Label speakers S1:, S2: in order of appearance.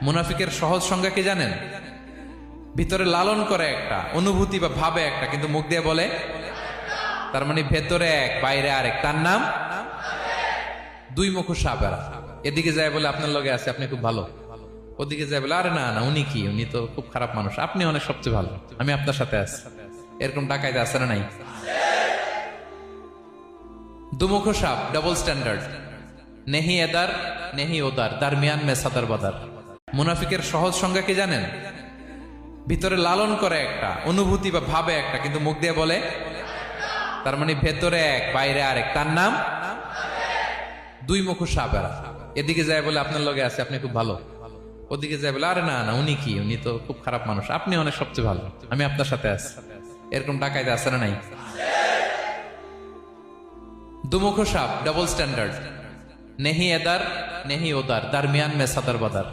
S1: মুনাফিকের সহজ সংজ্ঞা কি জানেন? ভিতরে লালন করে একটা, অনুভূতি বা ভাবে একটা, কিন্তু মুখ দিয়ে বলে তার মানে ভেতরে এক বাইরে আরেক, তার নাম দুই মুখ সাপেরা। এদিকে যায় বলে আপনার লগে আছে, আপনি খুব ভালো, ওদিকে যায় বলে আরে না না উনি কি, উনি তো খুব খারাপ মানুষ, আপনি অনেক সবচেয়ে ভালো, আমি আপনার সাথে আছি। এরকম ডাকাইতে আছে না নাই? দুমুখ সাপ, ডাবল স্ট্যান্ডার্ড, নেহি এদার নেহি ওদার, দারমিয়ান মে সাদার বাদার। মুনাফিকের সহজ সংজ্ঞা কি জানেন? ভিতরে লালন করে একটা, অনুভূতি বা ভাবে একটা, কিন্তু মুখ দিয়ে বলে তার মানে ভেতরে এক বাইরে আরেক, তার নাম দুই মুখ সাপেরা। এদিকে যায় বলে আপনার লগে আছে, আপনি খুব ভালো, ওদিকে যায় বলে আরে না না উনি কি, উনি তো খুব খারাপ মানুষ, আপনি অনেক সবচেয়ে ভালো, আমি আপনার সাথে আছি। এরকম ডাকাইতে আছে না নাই? দুমুখ সাপ, ডাবল স্ট্যান্ডার্ড, নেহি এদার নেহি ওদার, দারমিয়ান মে সাদার বাদার।